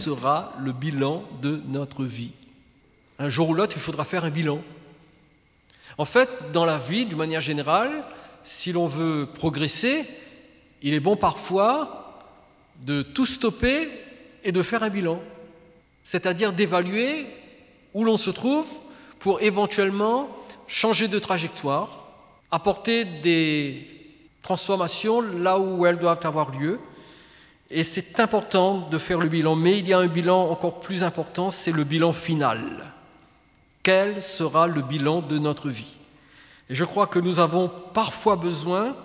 sera le bilan de notre vie? Un jour ou l'autre, il faudra faire un bilan. En fait, dans la vie, d'une manière générale, si l'on veut progresser, il est bon parfois de tout stopper et de faire un bilan. C'est-à-dire d'évaluer où l'on se trouve pour éventuellement changer de trajectoire, apporter des transformations là où elles doivent avoir lieu. Et c'est important de faire le bilan, mais il y a un bilan encore plus important, c'est le bilan final. Quel sera le bilan de notre vie? Et je crois que nous avons parfois besoin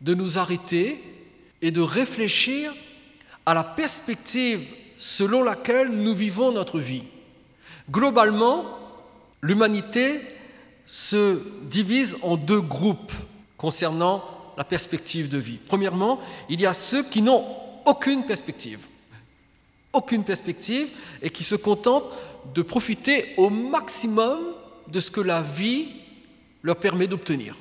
de nous arrêter et de réfléchir à la perspective selon laquelle nous vivons notre vie. Globalement, l'humanité se divise en deux groupes concernant la perspective de vie. Premièrement, il y a ceux qui n'ont aucune perspective et qui se contentent de profiter au maximum de ce que la vie leur permet d'obtenir.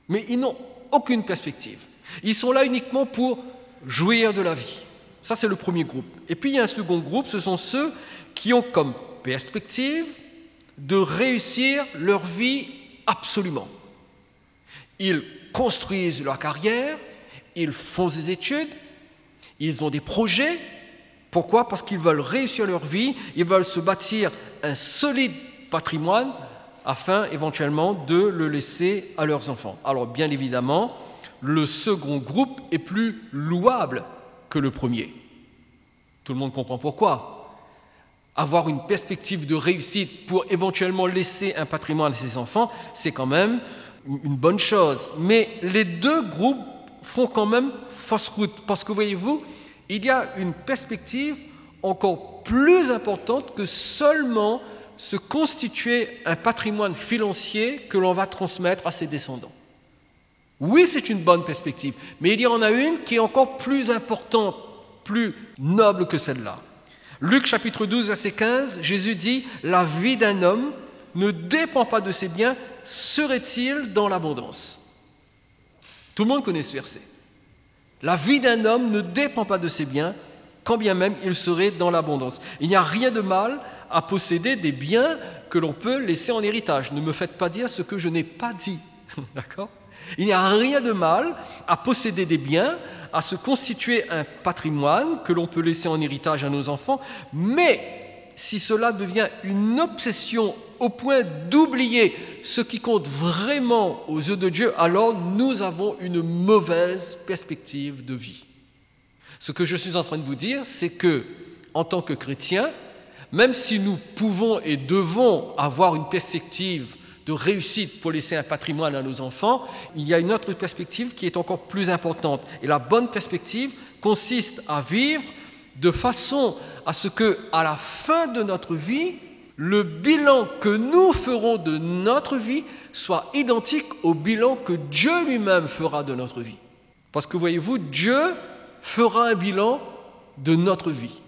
Mais ils n'ont aucune perspective. Ils sont là uniquement pour jouir de la vie. Ça, c'est le premier groupe. Et puis, il y a un second groupe, ce sont ceux qui ont comme perspective de réussir leur vie absolument. Ils construisent leur carrière, ils font des études, ils ont des projets. Pourquoi? Parce qu'ils veulent réussir leur vie, ils veulent se bâtir un solide patrimoine afin éventuellement de le laisser à leurs enfants. Alors bien évidemment, le second groupe est plus louable que le premier. Tout le monde comprend pourquoi. Avoir une perspective de réussite pour éventuellement laisser un patrimoine à ses enfants, c'est quand même une bonne chose. Mais les deux groupes font quand même fausse route. Parce que voyez-vous, il y a une perspective encore plus importante que seulement se constituer un patrimoine financier que l'on va transmettre à ses descendants. Oui, c'est une bonne perspective, mais il y en a une qui est encore plus importante, plus noble que celle-là. Luc chapitre 12, verset 15, Jésus dit « La vie d'un homme ne dépend pas de ses biens, serait-il dans l'abondance ?» Tout le monde connaît ce verset. La vie d'un homme ne dépend pas de ses biens, quand bien même il serait dans l'abondance. Il n'y a rien de mal à posséder des biens que l'on peut laisser en héritage. Ne me faites pas dire ce que je n'ai pas dit. D'accord ? Il n'y a rien de mal à posséder des biens, à se constituer un patrimoine que l'on peut laisser en héritage à nos enfants, mais si cela devient une obsession au point d'oublier ce qui compte vraiment aux yeux de Dieu, alors nous avons une mauvaise perspective de vie. Ce que je suis en train de vous dire, c'est que, en tant que chrétiens, même si nous pouvons et devons avoir une perspective de réussite pour laisser un patrimoine à nos enfants, il y a une autre perspective qui est encore plus importante. Et la bonne perspective consiste à vivre de façon à ce que, à la fin de notre vie, le bilan que nous ferons de notre vie soit identique au bilan que Dieu lui-même fera de notre vie. Parce que voyez-vous, Dieu fera un bilan de notre vie.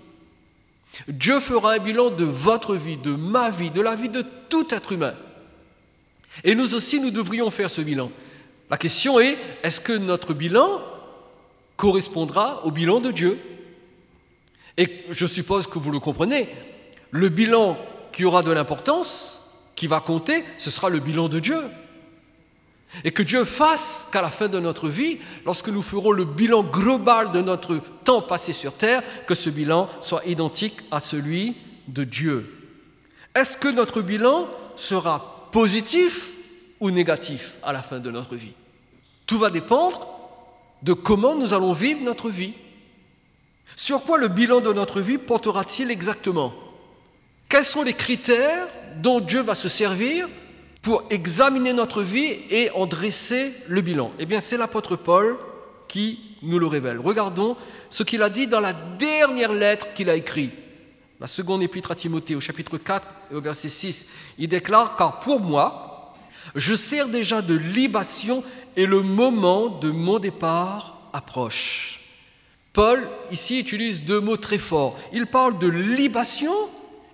Dieu fera un bilan de votre vie, de ma vie, de la vie de tout être humain. Et nous aussi, nous devrions faire ce bilan. La question est, est-ce que notre bilan correspondra au bilan de Dieu? Et je suppose que vous le comprenez, le bilan qui aura de l'importance, qui va compter, ce sera le bilan de Dieu. Et que Dieu fasse qu'à la fin de notre vie, lorsque nous ferons le bilan global de notre temps passé sur terre, que ce bilan soit identique à celui de Dieu. Est-ce que notre bilan sera positif ou négatif à la fin de notre vie? Tout va dépendre de comment nous allons vivre notre vie. Sur quoi le bilan de notre vie portera-t-il exactement? Quels sont les critères dont Dieu va se servir pour examiner notre vie et en dresser le bilan? Eh bien, c'est l'apôtre Paul qui nous le révèle. Regardons ce qu'il a dit dans la dernière lettre qu'il a écrite. La seconde épître à Timothée, au chapitre 4 et au verset 6. Il déclare « Car pour moi, je sers déjà de libation et le moment de mon départ approche. » Paul, ici, utilise deux mots très forts. Il parle de libation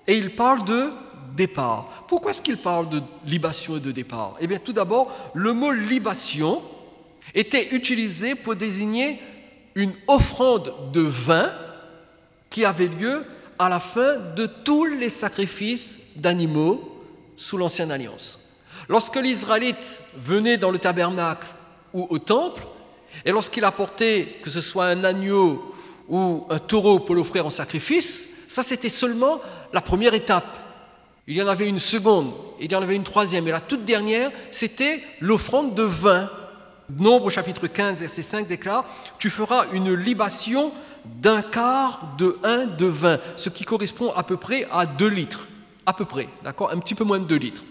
et il parle de départ. Pourquoi est-ce qu'il parle de libation et de départ? Eh bien, tout d'abord, le mot libation était utilisé pour désigner une offrande de vin qui avait lieu à la fin de tous les sacrifices d'animaux sous l'Ancienne Alliance. Lorsque l'Israélite venait dans le tabernacle ou au temple, et lorsqu'il apportait, que ce soit un agneau ou un taureau pour l'offrir en sacrifice, ça c'était seulement la première étape. Il y en avait une seconde, il y en avait une troisième, et la toute dernière, c'était l'offrande de vin. Nombre chapitre 15, verset 5 déclare « Tu feras une libation d'un quart de 1 de vin », ce qui correspond à peu près à 2 litres. À peu près, d'accord, un petit peu moins de 2 litres.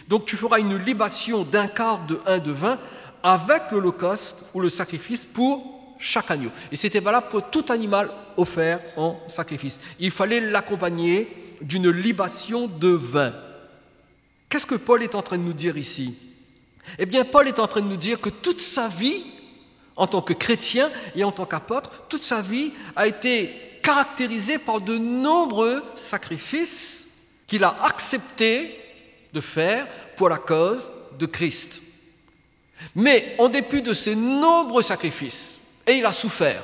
Donc tu feras une libation d'un quart de 1 de vin avec l'holocauste ou le sacrifice pour chaque agneau. Et c'était valable pour tout animal offert en sacrifice. Il fallait l'accompagner d'une libation de vin. Qu'est-ce que Paul est en train de nous dire ici ? Eh bien, Paul est en train de nous dire que toute sa vie, en tant que chrétien et en tant qu'apôtre, toute sa vie a été caractérisée par de nombreux sacrifices qu'il a accepté de faire pour la cause de Christ. Mais en dépit de ces nombreux sacrifices, et il a souffert,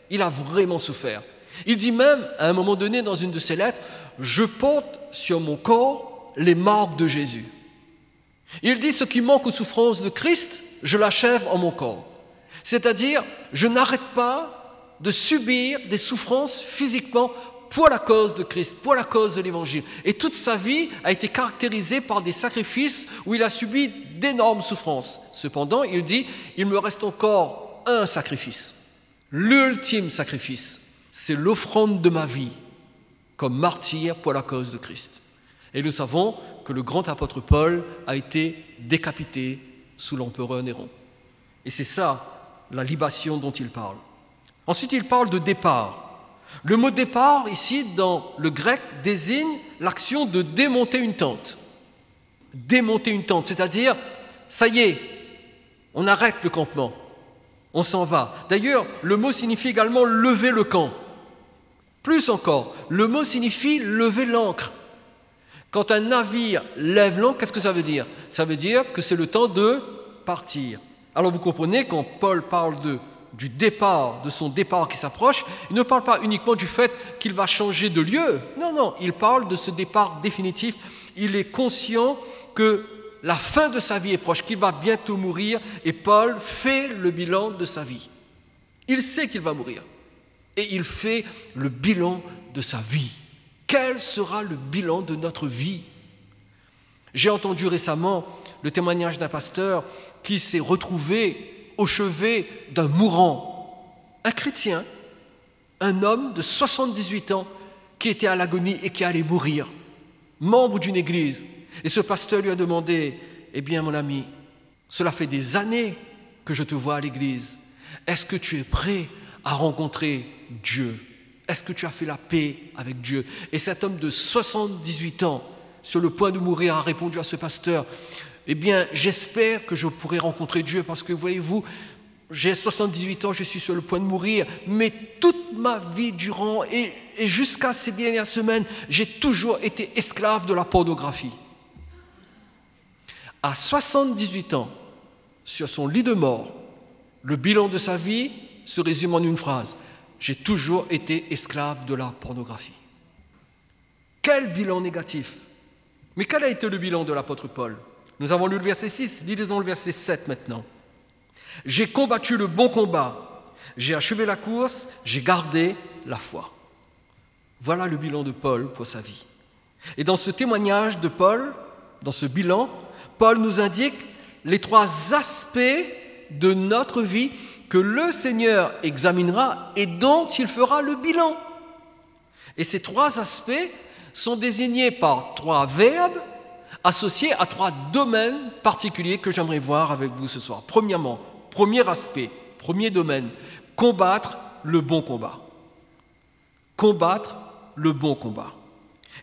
il a vraiment souffert. Il dit même, à un moment donné dans une de ses lettres, « Je porte sur mon corps les marques de Jésus ». Il dit « Ce qui manque aux souffrances de Christ, je l'achève en mon corps ». C'est-à-dire, je n'arrête pas de subir des souffrances physiquement pour la cause de Christ, pour la cause de l'Évangile. Et toute sa vie a été caractérisée par des sacrifices où il a subi d'énormes souffrances. Cependant, il dit, il me reste encore un sacrifice. L'ultime sacrifice, c'est l'offrande de ma vie comme martyr pour la cause de Christ. Et nous savons que le grand apôtre Paul a été décapité sous l'empereur Néron. Et c'est ça, la libation dont il parle. Ensuite, il parle de départ. Le mot départ, ici, dans le grec, désigne l'action de démonter une tente. Démonter une tente, c'est-à-dire, ça y est, on arrête le campement, on s'en va. D'ailleurs, le mot signifie également lever le camp. Plus encore, le mot signifie lever l'ancre. Quand un navire lève l'ancre, qu'est-ce que ça veut dire ? Ça veut dire que c'est le temps de partir. Alors vous comprenez, quand Paul parle du départ, de son départ qui s'approche, il ne parle pas uniquement du fait qu'il va changer de lieu. Non, il parle de ce départ définitif. Il est conscient que la fin de sa vie est proche, qu'il va bientôt mourir, et Paul fait le bilan de sa vie. Il sait qu'il va mourir, et il fait le bilan de sa vie. Quel sera le bilan de notre vie ? J'ai entendu récemment le témoignage d'un pasteur qui s'est retrouvé au chevet d'un mourant, un chrétien, un homme de 78 ans qui était à l'agonie et qui allait mourir, membre d'une église. Et ce pasteur lui a demandé, « Eh bien mon ami, cela fait des années que je te vois à l'église. Est-ce que tu es prêt à rencontrer Dieu ? Est-ce que tu as fait la paix avec Dieu ?» Et cet homme de 78 ans, sur le point de mourir, a répondu à ce pasteur, « Eh bien, j'espère que je pourrai rencontrer Dieu parce que, voyez-vous, j'ai 78 ans, je suis sur le point de mourir, mais toute ma vie durant et jusqu'à ces dernières semaines, j'ai toujours été esclave de la pornographie. » À 78 ans, sur son lit de mort, le bilan de sa vie se résume en une phrase, « J'ai toujours été esclave de la pornographie. » Quel bilan négatif! Mais quel a été le bilan de l'apôtre Paul ? Nous avons lu le verset 6, lisons le verset 7 maintenant. « J'ai combattu le bon combat, j'ai achevé la course, j'ai gardé la foi. » Voilà le bilan de Paul pour sa vie. Et dans ce témoignage de Paul, dans ce bilan, Paul nous indique les 3 aspects de notre vie que le Seigneur examinera et dont il fera le bilan. Et ces 3 aspects sont désignés par 3 verbes associés à 3 domaines particuliers que j'aimerais voir avec vous ce soir. Premièrement, premier aspect, premier domaine, combattre le bon combat. Combattre le bon combat.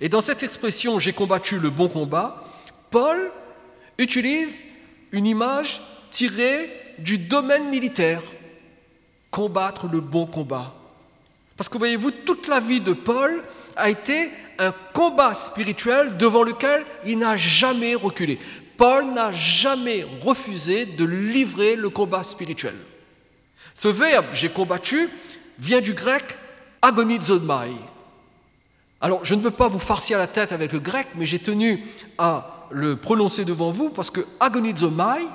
Et dans cette expression « j'ai combattu le bon combat », Paul utilise une image tirée du domaine militaire. Combattre le bon combat. Parce que voyez-vous, toute la vie de Paul a été un combat spirituel devant lequel il n'a jamais reculé. Paul n'a jamais refusé de livrer le combat spirituel. Ce verbe « j'ai combattu » vient du grec « agonizomai ». Alors, je ne veux pas vous farcir la tête avec le grec, mais j'ai tenu à le prononcer devant vous parce que agonizomai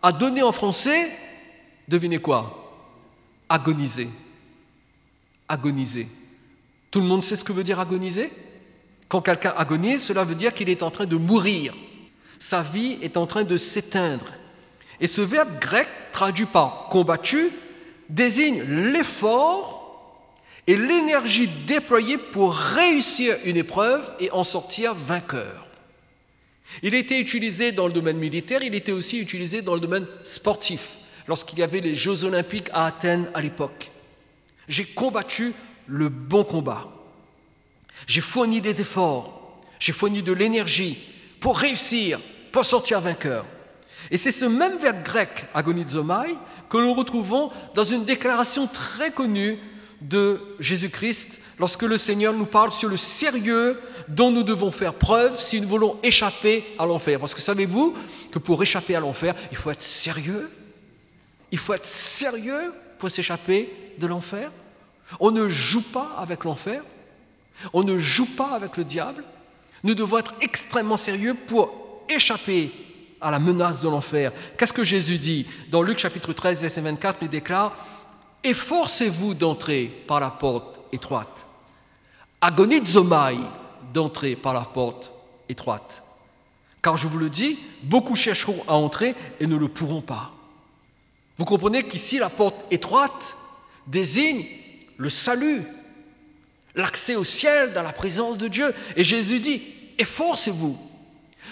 a donné en français, devinez quoi? Agoniser. Agoniser. Tout le monde sait ce que veut dire agoniser? Quand quelqu'un agonise, cela veut dire qu'il est en train de mourir. Sa vie est en train de s'éteindre. Et ce verbe grec, traduit par combattu, désigne l'effort et l'énergie déployée pour réussir une épreuve et en sortir vainqueur. Il était utilisé dans le domaine militaire, il était aussi utilisé dans le domaine sportif, lorsqu'il y avait les Jeux Olympiques à Athènes à l'époque. J'ai combattu le bon combat. J'ai fourni des efforts, j'ai fourni de l'énergie pour réussir, pour sortir vainqueur. Et c'est ce même verbe grec, agonizomai, que nous retrouvons dans une déclaration très connue de Jésus-Christ lorsque le Seigneur nous parle sur le sérieux dont nous devons faire preuve si nous voulons échapper à l'enfer. Parce que savez-vous que pour échapper à l'enfer, il faut être sérieux? Il faut être sérieux pour s'échapper de l'enfer. On ne joue pas avec l'enfer. On ne joue pas avec le diable. Nous devons être extrêmement sérieux pour échapper à la menace de l'enfer. Qu'est-ce que Jésus dit? Dans Luc chapitre 13, verset 24, il déclare « Efforcez-vous d'entrer par la porte étroite. Agonizomai d'entrer par la porte étroite. Car je vous le dis, beaucoup chercheront à entrer et ne le pourront pas. » Vous comprenez qu'ici, la porte étroite désigne le salut, l'accès au ciel dans la présence de Dieu. Et Jésus dit, efforcez-vous.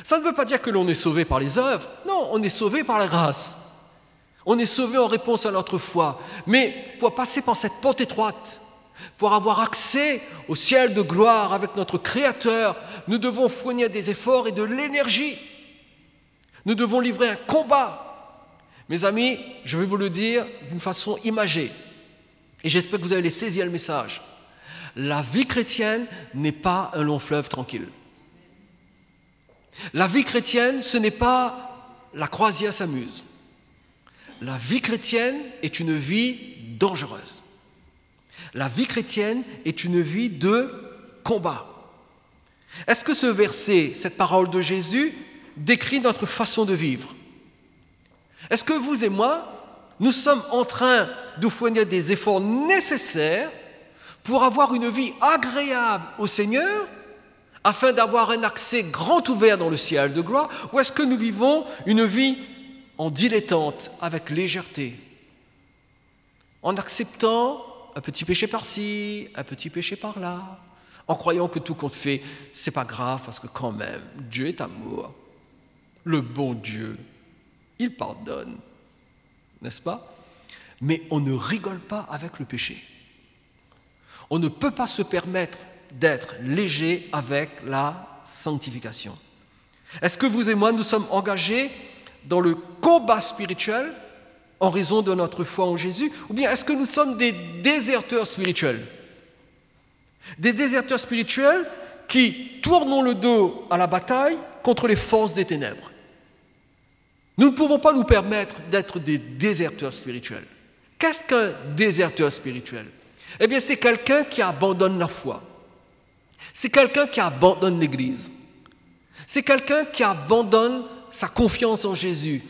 Ça ne veut pas dire que l'on est sauvé par les œuvres. Non, on est sauvé par la grâce. On est sauvé en réponse à notre foi. Mais pour passer par cette porte étroite, pour avoir accès au ciel de gloire avec notre Créateur, nous devons fournir des efforts et de l'énergie. Nous devons livrer un combat. Mes amis, je vais vous le dire d'une façon imagée. Et j'espère que vous allez saisir le message. La vie chrétienne n'est pas un long fleuve tranquille. La vie chrétienne, ce n'est pas la croisière s'amuse. La vie chrétienne est une vie dangereuse. La vie chrétienne est une vie de combat. Est-ce que ce verset, cette parole de Jésus, décrit notre façon de vivre? Est-ce que vous et moi, nous sommes en train de fournir des efforts nécessaires pour avoir une vie agréable au Seigneur, afin d'avoir un accès grand ouvert dans le ciel de gloire, ou est-ce que nous vivons une vie en dilettante, avec légèreté, en acceptant un petit péché par-ci, un petit péché par-là, en croyant que tout compte fait, c'est pas grave, parce que quand même, Dieu est amour. Le bon Dieu, il pardonne, n'est-ce pas? Mais on ne rigole pas avec le péché. On ne peut pas se permettre d'être léger avec la sanctification. Est-ce que vous et moi, nous sommes engagés dans le combat spirituel en raison de notre foi en Jésus, ou bien est-ce que nous sommes des déserteurs spirituels? Des déserteurs spirituels qui tournons le dos à la bataille contre les forces des ténèbres. Nous ne pouvons pas nous permettre d'être des déserteurs spirituels. Qu'est-ce qu'un déserteur spirituel? Eh bien, c'est quelqu'un qui abandonne la foi. C'est quelqu'un qui abandonne l'Église. C'est quelqu'un qui abandonne sa confiance en Jésus.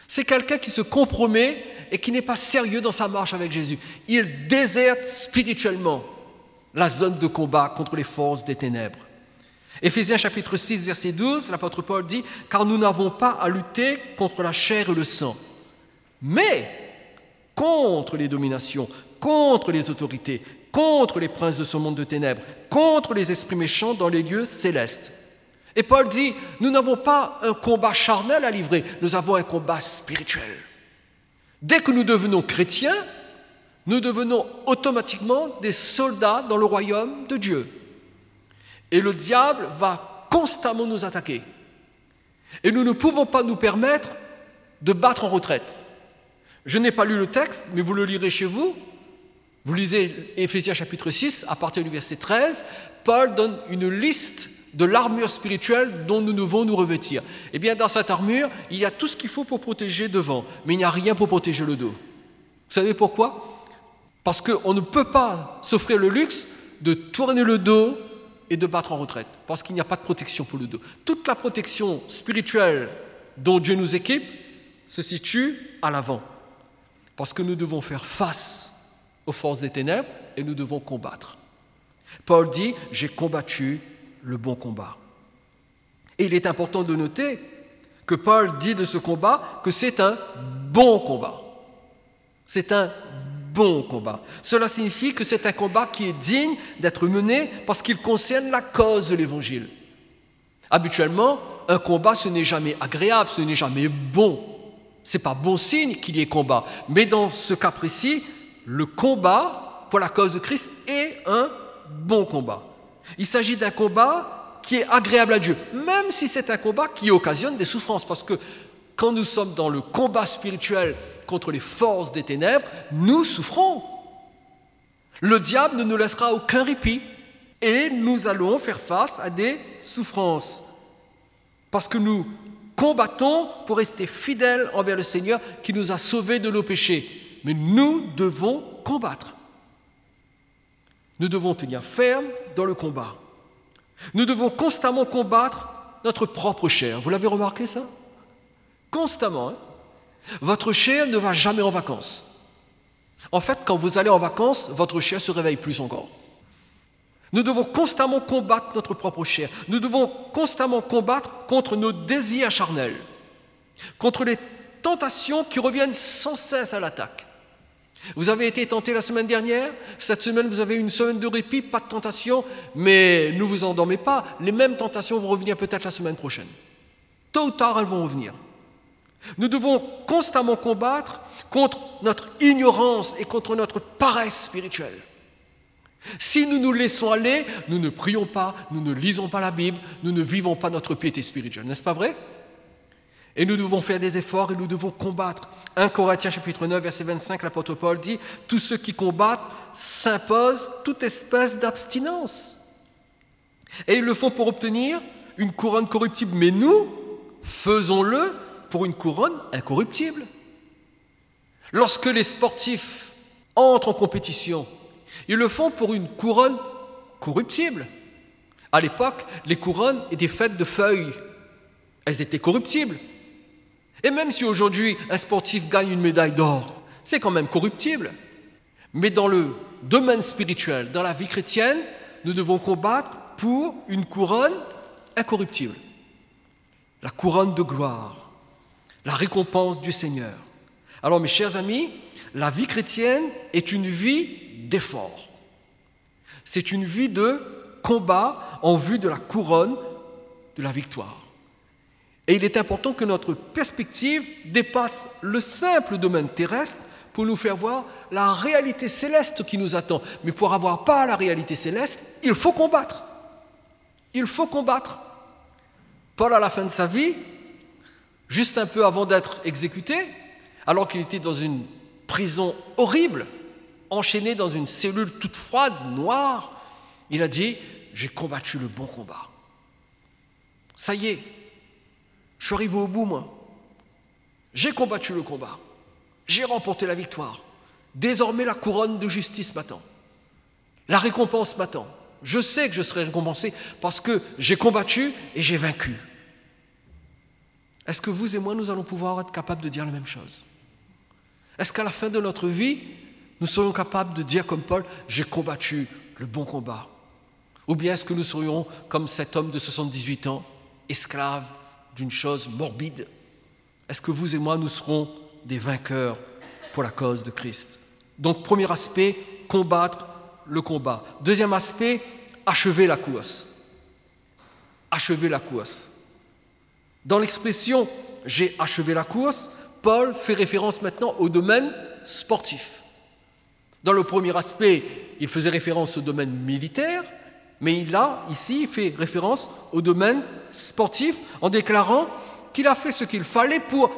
C'est quelqu'un qui se compromet et qui n'est pas sérieux dans sa marche avec Jésus. Il déserte spirituellement la zone de combat contre les forces des ténèbres. Éphésiens chapitre 6, verset 12, l'apôtre Paul dit « Car nous n'avons pas à lutter contre la chair et le sang, mais contre les dominations, contre les autorités, contre les princes de ce monde de ténèbres, contre les esprits méchants dans les lieux célestes. » Et Paul dit, nous n'avons pas un combat charnel à livrer, nous avons un combat spirituel. Dès que nous devenons chrétiens, nous devenons automatiquement des soldats dans le royaume de Dieu. Et le diable va constamment nous attaquer. Et nous ne pouvons pas nous permettre de battre en retraite. Je n'ai pas lu le texte, mais vous le lirez chez vous. Vous lisez Éphésiens chapitre 6, à partir du verset 13, Paul donne une liste de l'armure spirituelle dont nous devons nous revêtir. Eh bien, dans cette armure, il y a tout ce qu'il faut pour protéger devant, mais il n'y a rien pour protéger le dos. Vous savez pourquoi? Parce qu'on ne peut pas s'offrir le luxe de tourner le dos et de battre en retraite, parce qu'il n'y a pas de protection pour le dos. Toute la protection spirituelle dont Dieu nous équipe se situe à l'avant, parce que nous devons faire face aux forces des ténèbres et nous devons combattre. Paul dit « J'ai combattu le bon combat ». Et il est important de noter que Paul dit de ce combat que c'est un bon combat. C'est un bon combat. Cela signifie que c'est un combat qui est digne d'être mené parce qu'il concerne la cause de l'Évangile. Habituellement, un combat, ce n'est jamais agréable, ce n'est jamais bon. Ce n'est pas bon signe qu'il y ait combat. Mais dans ce cas précis, le combat pour la cause de Christ est un bon combat. Il s'agit d'un combat qui est agréable à Dieu, même si c'est un combat qui occasionne des souffrances, parce que quand nous sommes dans le combat spirituel contre les forces des ténèbres, nous souffrons. Le diable ne nous laissera aucun répit et nous allons faire face à des souffrances, parce que nous combattons pour rester fidèles envers le Seigneur qui nous a sauvés de nos péchés. Mais nous devons combattre. Nous devons tenir ferme dans le combat. Nous devons constamment combattre notre propre chair. Vous l'avez remarqué ça? Constamment. Votre chair ne va jamais en vacances. En fait, quand vous allez en vacances, votre chair se réveille plus encore. Nous devons constamment combattre notre propre chair. Nous devons constamment combattre contre nos désirs charnels, contre les tentations qui reviennent sans cesse à l'attaque. Vous avez été tenté la semaine dernière, cette semaine vous avez une semaine de répit, pas de tentation, mais ne vous endormez pas, les mêmes tentations vont revenir peut-être la semaine prochaine. Tôt ou tard, elles vont revenir. Nous devons constamment combattre contre notre ignorance et contre notre paresse spirituelle. Si nous nous laissons aller, nous ne prions pas, nous ne lisons pas la Bible, nous ne vivons pas notre piété spirituelle, n'est-ce pas vrai? Et nous devons faire des efforts et nous devons combattre. 1 Corinthiens chapitre 9, verset 25, l'apôtre Paul dit « Tous ceux qui combattent s'imposent toute espèce d'abstinence. » Et ils le font pour obtenir une couronne corruptible. Mais nous, faisons-le pour une couronne incorruptible. Lorsque les sportifs entrent en compétition, ils le font pour une couronne corruptible. À l'époque, les couronnes étaient faites de feuilles. Elles étaient corruptibles. Et même si aujourd'hui un sportif gagne une médaille d'or, c'est quand même corruptible. Mais dans le domaine spirituel, dans la vie chrétienne, nous devons combattre pour une couronne incorruptible. La couronne de gloire, la récompense du Seigneur. Alors mes chers amis, la vie chrétienne est une vie d'effort. C'est une vie de combat en vue de la couronne de la victoire. Et il est important que notre perspective dépasse le simple domaine terrestre pour nous faire voir la réalité céleste qui nous attend. Mais pour avoir part à la réalité céleste, il faut combattre. Il faut combattre. Paul, à la fin de sa vie, juste un peu avant d'être exécuté, alors qu'il était dans une prison horrible, enchaîné dans une cellule toute froide, noire, il a dit « J'ai combattu le bon combat. Ça y est, je suis arrivé au bout, moi. J'ai combattu le combat. J'ai remporté la victoire. Désormais, la couronne de justice m'attend. La récompense m'attend. Je sais que je serai récompensé parce que j'ai combattu et j'ai vaincu. » Est-ce que vous et moi, nous allons pouvoir être capables de dire la même chose? Est-ce qu'à la fin de notre vie, nous serions capables de dire comme Paul, « J'ai combattu le bon combat » Ou bien est-ce que nous serions comme cet homme de 78 ans, esclave d'une chose morbide? Est-ce que vous et moi, nous serons des vainqueurs pour la cause de Christ? Donc, premier aspect, combattre le combat. Deuxième aspect, achever la course. Achever la course. Dans l'expression « j'ai achevé la course », Paul fait référence maintenant au domaine sportif. Dans le premier aspect, il faisait référence au domaine militaire, mais ici, il fait référence au domaine sportif en déclarant qu'il a fait ce qu'il fallait pour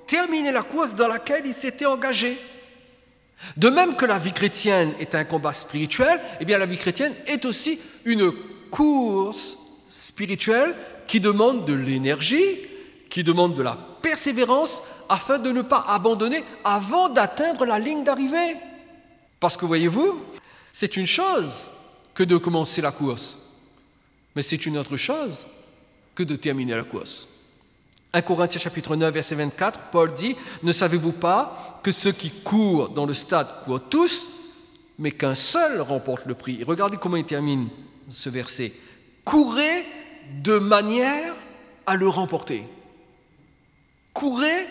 terminer la course dans laquelle il s'était engagé. De même que la vie chrétienne est un combat spirituel, eh bien la vie chrétienne est aussi une course spirituelle qui demande de l'énergie, qui demande de la persévérance afin de ne pas abandonner avant d'atteindre la ligne d'arrivée. Parce que voyez-vous, c'est une chose que de commencer la course. Mais c'est une autre chose que de terminer la course. 1 Corinthiens chapitre 9, verset 24, Paul dit « Ne savez-vous pas que ceux qui courent dans le stade courent tous, mais qu'un seul remporte le prix ?» Et regardez comment il termine ce verset. « Courez de manière à le remporter. » Courez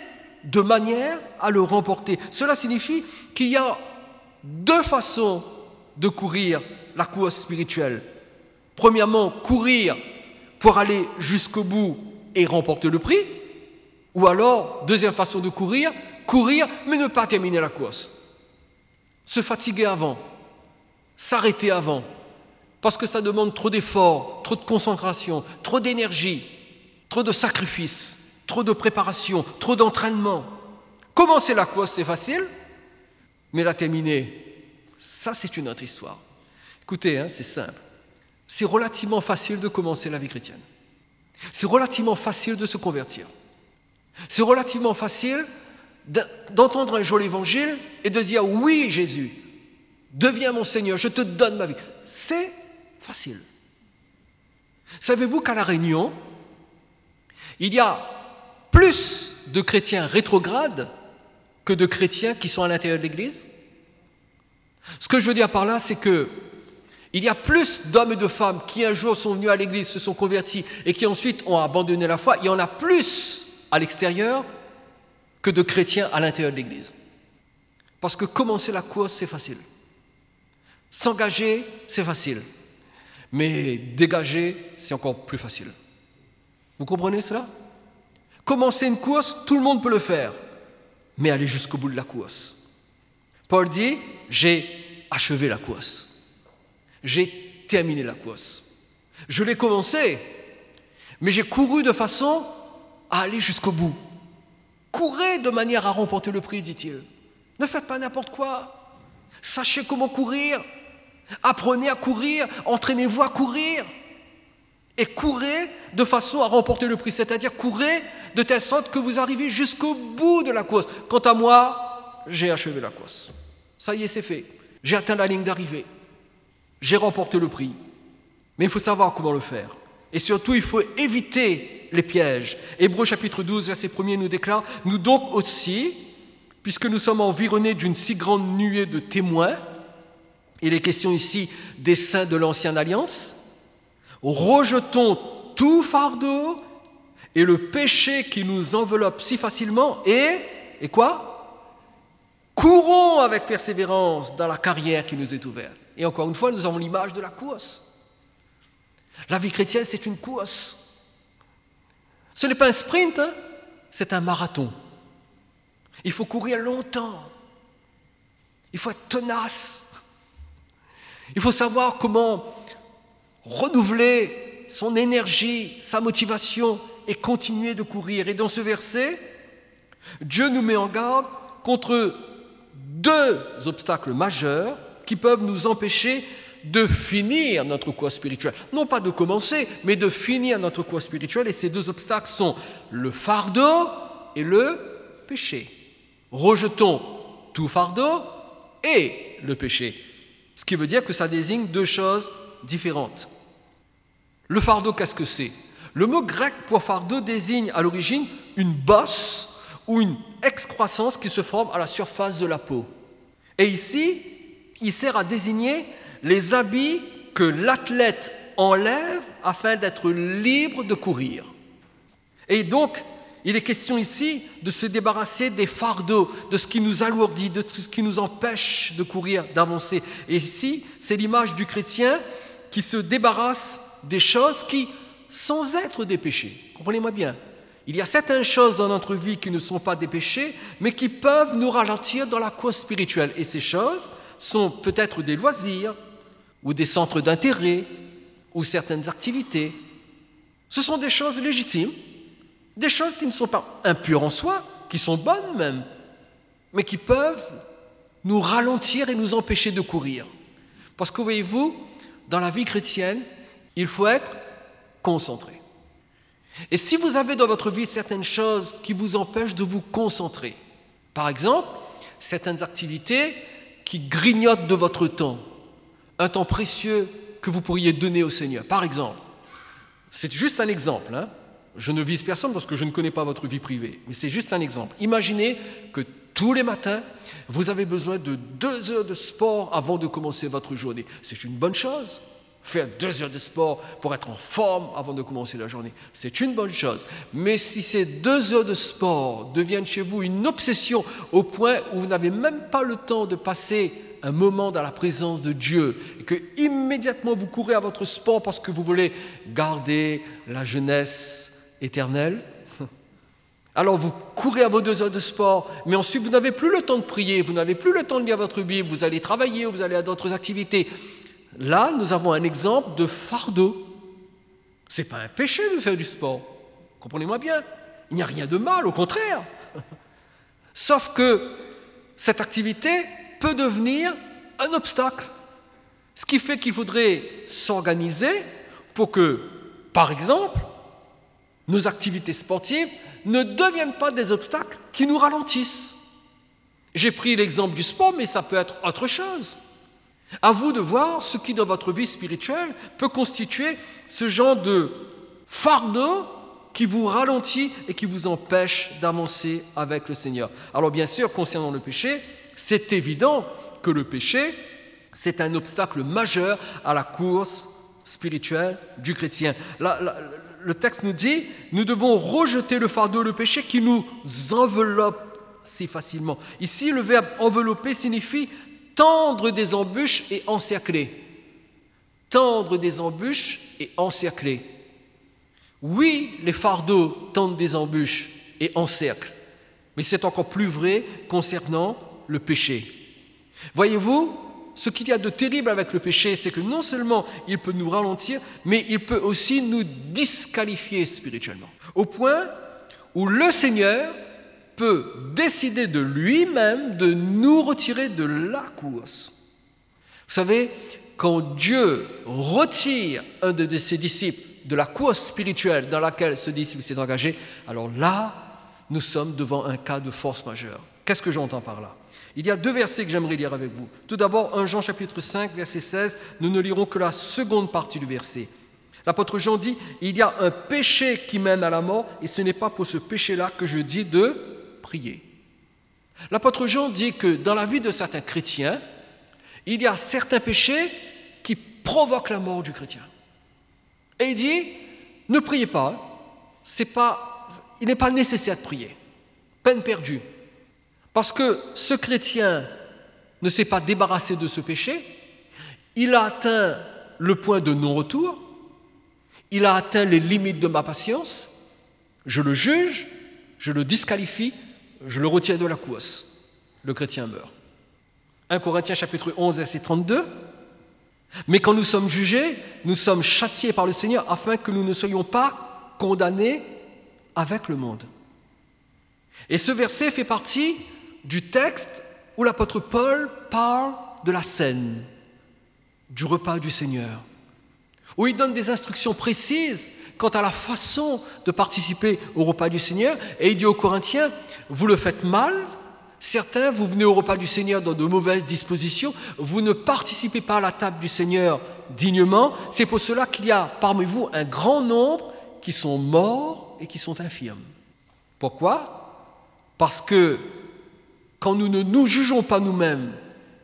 de manière à le remporter. Cela signifie qu'il y a deux façons de courir la course spirituelle. Premièrement, courir pour aller jusqu'au bout et remporter le prix. Ou alors, deuxième façon de courir mais ne pas terminer la course. Se fatiguer avant, s'arrêter avant, parce que ça demande trop d'efforts, trop de concentration, trop d'énergie, trop de sacrifices, trop de préparation, trop d'entraînement. Commencer la course, c'est facile, mais la terminer, ça c'est une autre histoire. Écoutez, c'est simple. C'est relativement facile de commencer la vie chrétienne. C'est relativement facile de se convertir. C'est relativement facile d'entendre un joli évangile et de dire « Oui, Jésus, deviens mon Seigneur, je te donne ma vie. » C'est facile. Savez-vous qu'à La Réunion, il y a plus de chrétiens rétrogrades que de chrétiens qui sont à l'intérieur de l'Église? Ce que je veux dire par là, c'est que il y a plus d'hommes et de femmes qui un jour sont venus à l'Église, se sont convertis et qui ensuite ont abandonné la foi. Il y en a plus à l'extérieur que de chrétiens à l'intérieur de l'Église. Parce que commencer la course, c'est facile. S'engager, c'est facile. Mais dégager, c'est encore plus facile. Vous comprenez cela? Commencer une course, tout le monde peut le faire. Mais aller jusqu'au bout de la course. Paul dit, j'ai achevé la course. J'ai terminé la course. Je l'ai commencé, mais j'ai couru de façon à aller jusqu'au bout. Courez de manière à remporter le prix, dit-il. Ne faites pas n'importe quoi. Sachez comment courir. Apprenez à courir. Entraînez-vous à courir. Et courez de façon à remporter le prix. C'est-à-dire courez de telle sorte que vous arrivez jusqu'au bout de la course. Quant à moi, j'ai achevé la course. Ça y est, c'est fait. J'ai atteint la ligne d'arrivée. J'ai remporté le prix. Mais il faut savoir comment le faire. Et surtout, il faut éviter les pièges. Hébreux chapitre 12, verset 1er nous déclare « Nous donc aussi, puisque nous sommes environnés d'une si grande nuée de témoins, il est question ici des saints de l'ancienne alliance, rejetons tout fardeau et le péché qui nous enveloppe si facilement et quoi? Courons avec persévérance dans la carrière qui nous est ouverte. » Et encore une fois, nous avons l'image de la course. La vie chrétienne, c'est une course. Ce n'est pas un sprint, c'est un marathon. Il faut courir longtemps. Il faut être tenace. Il faut savoir comment renouveler son énergie, sa motivation et continuer de courir. Et dans ce verset, Dieu nous met en garde contre deux obstacles majeurs qui peuvent nous empêcher de finir notre course spirituelle. Non pas de commencer, mais de finir notre course spirituelle. Et ces deux obstacles sont le fardeau et le péché. Rejetons tout fardeau et le péché. Ce qui veut dire que ça désigne deux choses différentes. Le fardeau, qu'est-ce que c'est? Le mot grec pour fardeau désigne à l'origine une bosse ou une excroissance qui se forme à la surface de la peau. Et ici, il sert à désigner les habits que l'athlète enlève afin d'être libre de courir. Et donc, il est question ici de se débarrasser des fardeaux, de ce qui nous alourdit, de ce qui nous empêche de courir, d'avancer. Et ici, c'est l'image du chrétien qui se débarrasse des choses qui, sans être des péchés, comprenez-moi bien, il y a certaines choses dans notre vie qui ne sont pas des péchés, mais qui peuvent nous ralentir dans la course spirituelle. Et ces choses sont peut-être des loisirs, ou des centres d'intérêt, ou certaines activités. Ce sont des choses légitimes, des choses qui ne sont pas impures en soi, qui sont bonnes même, mais qui peuvent nous ralentir et nous empêcher de courir. Parce que voyez-vous, dans la vie chrétienne, il faut être concentré. Et si vous avez dans votre vie certaines choses qui vous empêchent de vous concentrer, par exemple, certaines activités qui grignotent de votre temps, un temps précieux que vous pourriez donner au Seigneur. Par exemple, C'est juste un exemple, hein. Je ne vise personne parce que je ne connais pas votre vie privée, mais c'est juste un exemple. Imaginez que tous les matins, vous avez besoin de 2 heures de sport avant de commencer votre journée. C'est une bonne chose. Faire 2 heures de sport pour être en forme avant de commencer la journée, c'est une bonne chose. Mais si ces 2 heures de sport deviennent chez vous une obsession au point où vous n'avez même pas le temps de passer un moment dans la présence de Dieu et que immédiatement vous courez à votre sport parce que vous voulez garder la jeunesse éternelle, alors vous courez à vos 2 heures de sport, mais ensuite vous n'avez plus le temps de prier, vous n'avez plus le temps de lire votre Bible, vous allez travailler, vous allez à d'autres activités. Là, nous avons un exemple de fardeau. Ce n'est pas un péché de faire du sport. Comprenez-moi bien. Il n'y a rien de mal, au contraire. Sauf que cette activité peut devenir un obstacle. Ce qui fait qu'il faudrait s'organiser pour que, par exemple, nos activités sportives ne deviennent pas des obstacles qui nous ralentissent. J'ai pris l'exemple du sport, mais ça peut être autre chose. À vous de voir ce qui, dans votre vie spirituelle, peut constituer ce genre de fardeau qui vous ralentit et qui vous empêche d'avancer avec le Seigneur. Alors bien sûr, concernant le péché, c'est évident que le péché, c'est un obstacle majeur à la course spirituelle du chrétien. Le texte nous dit, nous devons rejeter le fardeau, le péché qui nous enveloppe si facilement. Ici, le verbe envelopper signifie tendre des embûches et encercler. Tendre des embûches et encercler. Oui, les fardeaux tendent des embûches et encerclent, mais c'est encore plus vrai concernant le péché. Voyez-vous, ce qu'il y a de terrible avec le péché, c'est que non seulement il peut nous ralentir, mais il peut aussi nous disqualifier spirituellement. Au point où le Seigneur peut décider de lui-même de nous retirer de la course. Vous savez, quand Dieu retire un de ses disciples de la course spirituelle dans laquelle ce disciple s'est engagé, alors là, nous sommes devant un cas de force majeure. Qu'est-ce que j'entends par là ? Il y a 2 versets que j'aimerais lire avec vous. Tout d'abord, 1 Jean chapitre 5, verset 16, nous ne lirons que la seconde partie du verset. L'apôtre Jean dit, il y a un péché qui mène à la mort et ce n'est pas pour ce péché-là que je dis de prier. L'apôtre Jean dit que dans la vie de certains chrétiens, il y a certains péchés qui provoquent la mort du chrétien. Et il dit, ne priez pas, il n'est pas nécessaire de prier. Peine perdue. Parce que ce chrétien ne s'est pas débarrassé de ce péché, il a atteint le point de non-retour, il a atteint les limites de ma patience, je le juge, je le disqualifie, je le retire de la course. Le chrétien meurt. 1 Corinthiens chapitre 11, verset 32. Mais quand nous sommes jugés, nous sommes châtiés par le Seigneur afin que nous ne soyons pas condamnés avec le monde. Et ce verset fait partie du texte où l'apôtre Paul parle de la scène, du repas du Seigneur, où il donne des instructions précises quant à la façon de participer au repas du Seigneur. Et il dit aux Corinthiens, vous le faites mal, certains, vous venez au repas du Seigneur dans de mauvaises dispositions, vous ne participez pas à la table du Seigneur dignement, c'est pour cela qu'il y a parmi vous un grand nombre qui sont morts et qui sont infirmes. Pourquoi ? Parce que quand nous ne nous jugeons pas nous-mêmes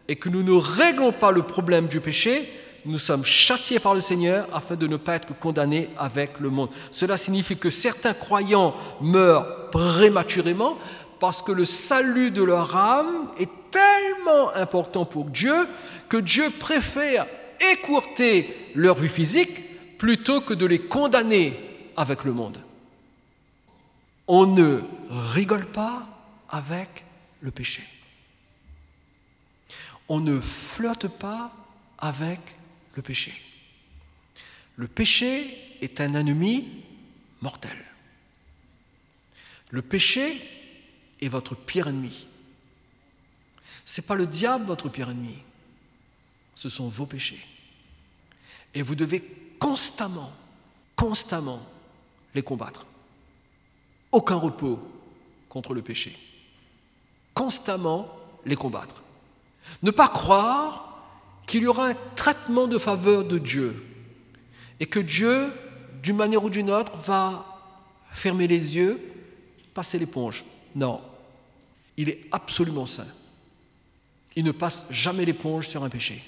et que nous ne réglons pas le problème du péché, nous sommes châtiés par le Seigneur afin de ne pas être condamnés avec le monde. Cela signifie que certains croyants meurent prématurément parce que le salut de leur âme est tellement important pour Dieu que Dieu préfère écourter leur vie physique plutôt que de les condamner avec le monde. On ne rigole pas avec le péché. On ne flirte pas avec le péché. Le péché est un ennemi mortel. Le péché est votre pire ennemi. Ce n'est pas le diable votre pire ennemi. Ce sont vos péchés. Et vous devez constamment les combattre. Aucun repos contre le péché. Constamment les combattre. Ne pas croire qu'il y aura un traitement de faveur de Dieu et que Dieu d'une manière ou d'une autre, va fermer les yeux, passer l'éponge. Non, il est absolument saint. Il ne passe jamais l'éponge sur un péché.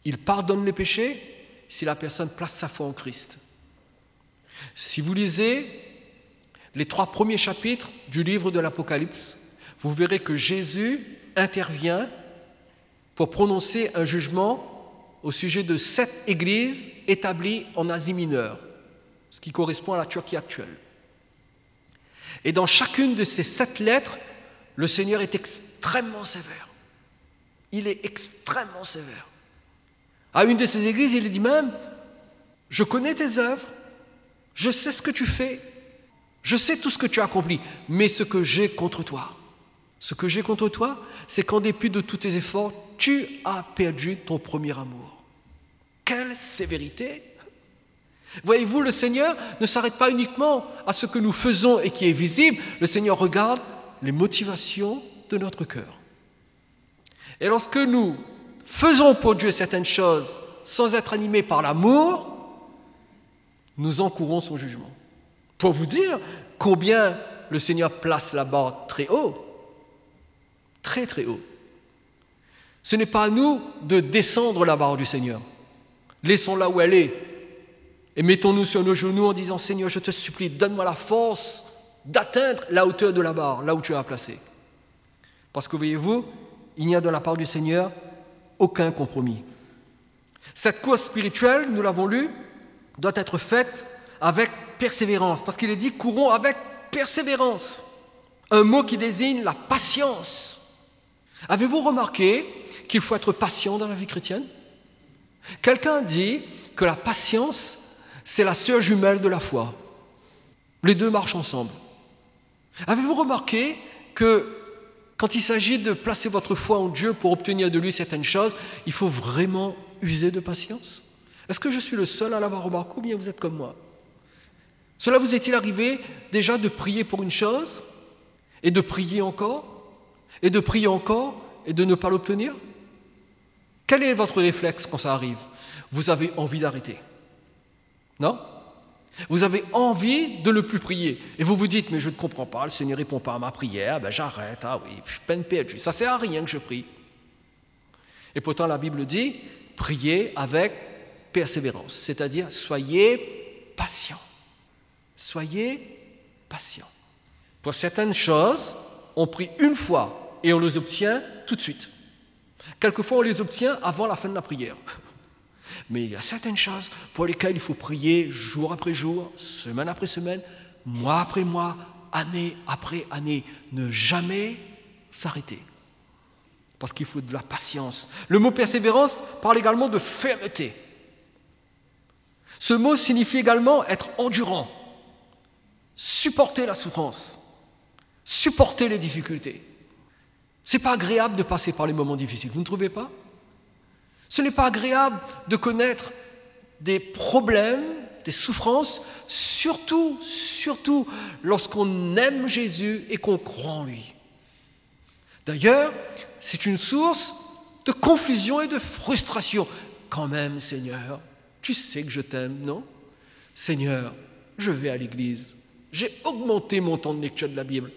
Il pardonne les péchés si la personne place sa foi en Christ. Si vous lisez les 3 premiers chapitres du livre de l'Apocalypse, vous verrez que Jésus intervient pour prononcer un jugement au sujet de 7 églises établies en Asie mineure, ce qui correspond à la Turquie actuelle. Et dans chacune de ces 7 lettres, le Seigneur est extrêmement sévère. Il est extrêmement sévère. À une de ces églises, il dit même « Je connais tes œuvres, je sais ce que tu fais, je sais tout ce que tu as accompli, mais ce que j'ai contre toi, c'est qu'en dépit de tous tes efforts, tu as perdu ton premier amour. » Quelle sévérité! Voyez-vous, le Seigneur ne s'arrête pas uniquement à ce que nous faisons et qui est visible, le Seigneur regarde les motivations de notre cœur. Et lorsque nous faisons pour Dieu certaines choses sans être animés par l'amour, nous encourons son jugement. Pour vous dire combien le Seigneur place la barre très haut, très très haut. Ce n'est pas à nous de descendre la barre du Seigneur. Laissons-la où elle est et mettons-nous sur nos genoux en disant « Seigneur, je te supplie, donne-moi la force d'atteindre la hauteur de la barre, là où tu as placé. » Parce que voyez-vous, il n'y a de la part du Seigneur aucun compromis. Cette course spirituelle, nous l'avons lu, doit être faite avec persévérance, parce qu'il est dit « courons avec persévérance », un mot qui désigne la patience. Avez-vous remarqué qu'il faut être patient dans la vie chrétienne? Quelqu'un dit que la patience, c'est la sœur jumelle de la foi. Les deux marchent ensemble. Avez-vous remarqué que quand il s'agit de placer votre foi en Dieu pour obtenir de lui certaines choses, il faut vraiment user de patience? Est-ce que je suis le seul à l'avoir remarqué ou bien vous êtes comme moi? Cela vous est-il arrivé déjà de prier pour une chose et de prier encore et de prier encore et de ne pas l'obtenir? Quel est votre réflexe quand ça arrive? Vous avez envie d'arrêter. Non? Vous avez envie de ne plus prier. Et vous vous dites, mais je ne comprends pas, le Seigneur ne répond pas à ma prière, ben j'arrête, ah oui, je suis peine perdue, ça ne sert à rien que je prie. Et pourtant la Bible dit, priez avec persévérance, c'est-à-dire soyez patient. Soyez patient. Pour certaines choses, on prie une fois et on les obtient tout de suite. Quelquefois, on les obtient avant la fin de la prière. Mais il y a certaines choses pour lesquelles il faut prier jour après jour, semaine après semaine, mois après mois, année après année. Ne jamais s'arrêter. Parce qu'il faut de la patience. Le mot persévérance parle également de fermeté. Ce mot signifie également être endurant, supporter la souffrance, supporter les difficultés. Ce n'est pas agréable de passer par les moments difficiles, vous ne trouvez pas? Ce n'est pas agréable de connaître des problèmes, des souffrances, surtout lorsqu'on aime Jésus et qu'on croit en lui. D'ailleurs, c'est une source de confusion et de frustration. Quand même, Seigneur, tu sais que je t'aime, non? Seigneur, je vais à l'église, j'ai augmenté mon temps de lecture de la Bible.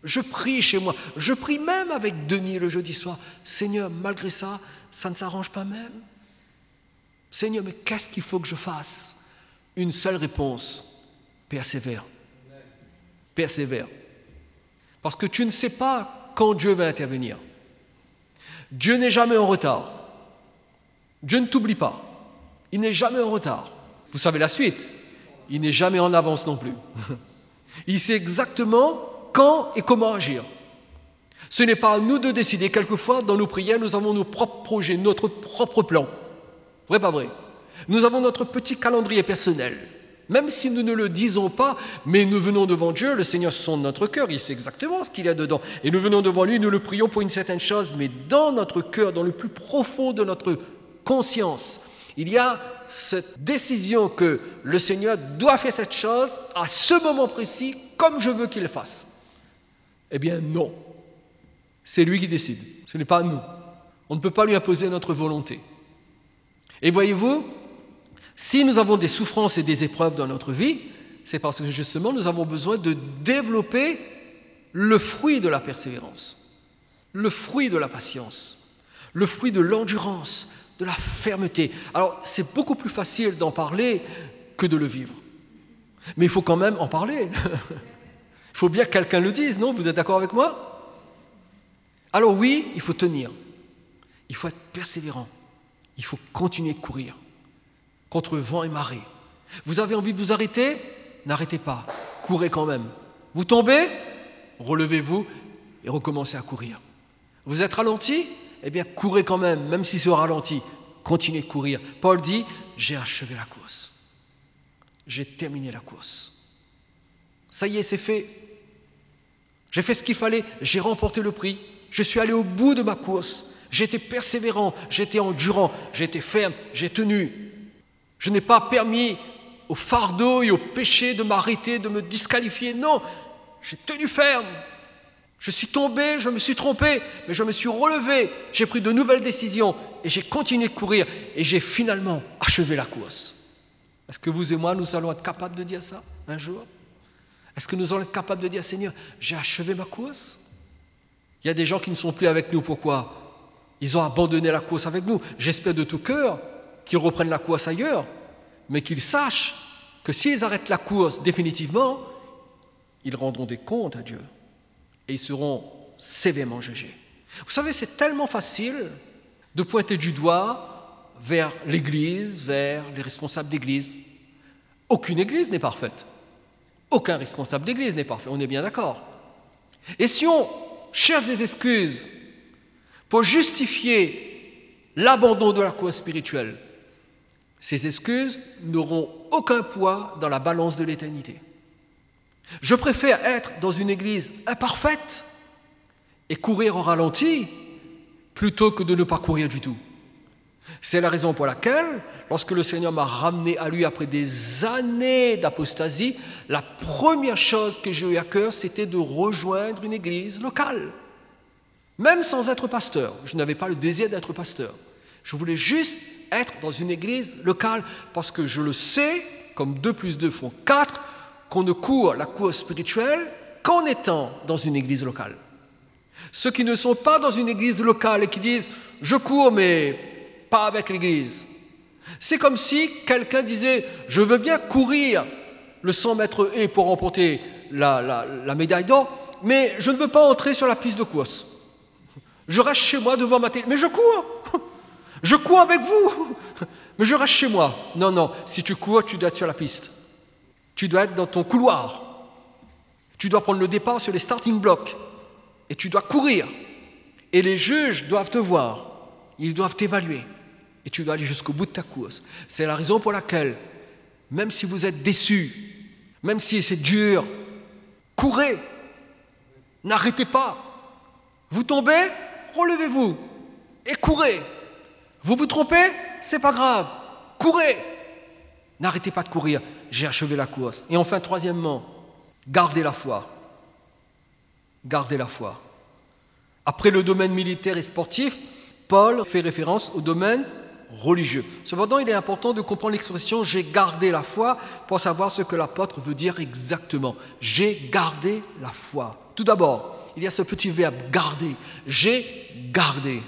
Je prie chez moi, je prie même avec Denis le jeudi soir. Seigneur, malgré ça, ça ne s'arrange pas même. Seigneur, mais qu'est-ce qu'il faut que je fasse? Une seule réponse, persévère. Persévère. Parce que tu ne sais pas quand Dieu va intervenir. Dieu n'est jamais en retard. Dieu ne t'oublie pas. Il n'est jamais en retard. Vous savez la suite. Il n'est jamais en avance non plus. Il sait exactement quand et comment agir. Ce n'est pas à nous de décider. Quelquefois, dans nos prières, nous avons nos propres projets, notre propre plan. Vrai, pas vrai? Nous avons notre petit calendrier personnel. Même si nous ne le disons pas, mais nous venons devant Dieu, le Seigneur sonde notre cœur, il sait exactement ce qu'il y a dedans. Et nous venons devant lui, nous le prions pour une certaine chose, mais dans notre cœur, dans le plus profond de notre conscience, il y a cette décision que le Seigneur doit faire cette chose à ce moment précis, comme je veux qu'il le fasse. Eh bien non, c'est lui qui décide, ce n'est pas nous. On ne peut pas lui imposer notre volonté. Et voyez-vous, Si nous avons des souffrances et des épreuves dans notre vie, c'est parce que justement nous avons besoin de développer le fruit de la persévérance, le fruit de la patience, le fruit de l'endurance, de la fermeté. Alors c'est beaucoup plus facile d'en parler que de le vivre. Mais il faut quand même en parler. Il faut bien que quelqu'un le dise, non? Vous êtes d'accord avec moi? Alors oui, il faut tenir. Il faut être persévérant. Il faut continuer de courir contre vent et marée. Vous avez envie de vous arrêter? N'arrêtez pas. Courez quand même. Vous tombez? Relevez-vous et recommencez à courir. Vous êtes ralenti? Eh bien, courez quand même, même si c'est au ralenti. Continuez de courir. Paul dit, j'ai achevé la course. J'ai terminé la course. Ça y est, c'est fait. J'ai fait ce qu'il fallait. J'ai remporté le prix. Je suis allé au bout de ma course. J'ai été persévérant. J'ai été endurant. J'ai été ferme. J'ai tenu. Je n'ai pas permis au fardeau et au péché de m'arrêter, de me disqualifier. Non, j'ai tenu ferme. Je suis tombé, je me suis trompé, mais je me suis relevé. J'ai pris de nouvelles décisions et j'ai continué de courir et j'ai finalement achevé la course. Est-ce que vous et moi, nous allons être capables de dire ça un jour? Est-ce que nous allons être capables de dire, Seigneur, j'ai achevé ma course? Il y a des gens qui ne sont plus avec nous. Pourquoi? Ils ont abandonné la course avec nous. J'espère de tout cœur qu'ils reprennent la course ailleurs, mais qu'ils sachent que s'ils arrêtent la course définitivement, ils rendront des comptes à Dieu et ils seront sévèrement jugés. Vous savez, c'est tellement facile de pointer du doigt vers l'Église, vers les responsables d'Église. Aucune Église n'est parfaite. Aucun responsable d'Église n'est parfait, on est bien d'accord. Et si on cherche des excuses pour justifier l'abandon de la course spirituelle, ces excuses n'auront aucun poids dans la balance de l'éternité. Je préfère être dans une église imparfaite et courir en ralenti plutôt que de ne pas courir du tout. C'est la raison pour laquelle, lorsque le Seigneur m'a ramené à lui après des années d'apostasie, la première chose que j'ai eu à cœur, c'était de rejoindre une église locale. Même sans être pasteur. Je n'avais pas le désir d'être pasteur. Je voulais juste être dans une église locale parce que je le sais, comme 2 plus 2 font 4, qu'on ne court la course spirituelle qu'en étant dans une église locale. Ceux qui ne sont pas dans une église locale et qui disent « je cours mais pas avec l'église », c'est comme si quelqu'un disait « je veux bien courir le 100 mètres haies pour remporter la médaille d'or, mais je ne veux pas entrer sur la piste de course. Je reste chez moi devant ma télé, mais je cours. Je cours avec vous, mais je reste chez moi. » Non, non, si tu cours, tu dois être sur la piste. Tu dois être dans ton couloir. Tu dois prendre le départ sur les starting blocks. Et tu dois courir. Et les juges doivent te voir. Ils doivent t'évaluer. Et tu dois aller jusqu'au bout de ta course. C'est la raison pour laquelle, même si vous êtes déçus, même si c'est dur, courez. N'arrêtez pas. Vous tombez, relevez-vous. Et courez. Vous vous trompez, c'est pas grave. Courez. N'arrêtez pas de courir. J'ai achevé la course. Et enfin, troisièmement, gardez la foi. Gardez la foi. Après le domaine militaire et sportif, Paul fait référence au domaine religieux. Cependant, il est important de comprendre l'expression « j'ai gardé la foi » pour savoir ce que l'apôtre veut dire exactement. J'ai gardé la foi. Tout d'abord, il y a ce petit verbe « garder ». J'ai gardé.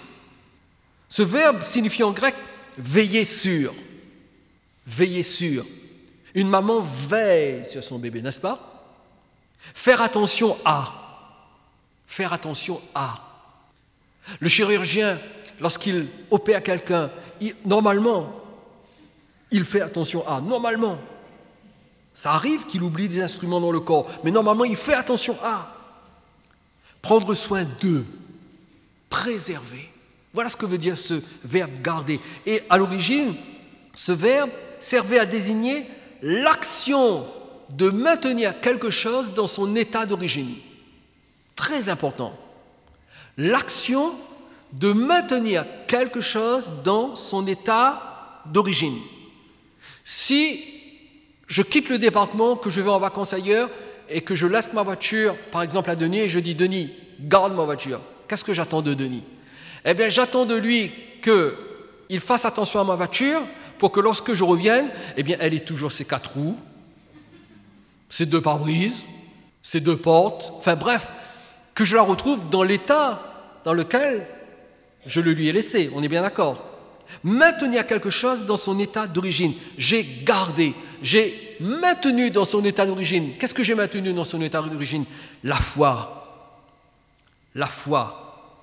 Ce verbe signifie en grec « veiller sur ». Veiller sur. Une maman veille sur son bébé, n'est-ce pas? Faire attention à. Faire attention à. Le chirurgien, lorsqu'il opère quelqu'un, normalement, il fait attention à. Normalement. Ça arrive qu'il oublie des instruments dans le corps, mais normalement, il fait attention à. Prendre soin d'eux. Préserver. Voilà ce que veut dire ce verbe garder. Et à l'origine, ce verbe servait à désigner l'action de maintenir quelque chose dans son état d'origine. Très important. L'action de maintenir quelque chose dans son état d'origine. Si je quitte le département, que je vais en vacances ailleurs et que je laisse ma voiture, par exemple à Denis, et je dis « Denis, garde ma voiture », qu'est-ce que j'attends de Denis? Eh bien, j'attends de lui qu'il fasse attention à ma voiture pour que lorsque je revienne, eh bien, elle ait toujours ses 4 roues, ses 2 pare-brises, ses 2 portes, enfin bref, que je la retrouve dans l'état dans lequel je le lui ai laissé. On est bien d'accord? Maintenir quelque chose dans son état d'origine. J'ai gardé, j'ai maintenu dans son état d'origine. Qu'est-ce que j'ai maintenu dans son état d'origine? La foi. La foi.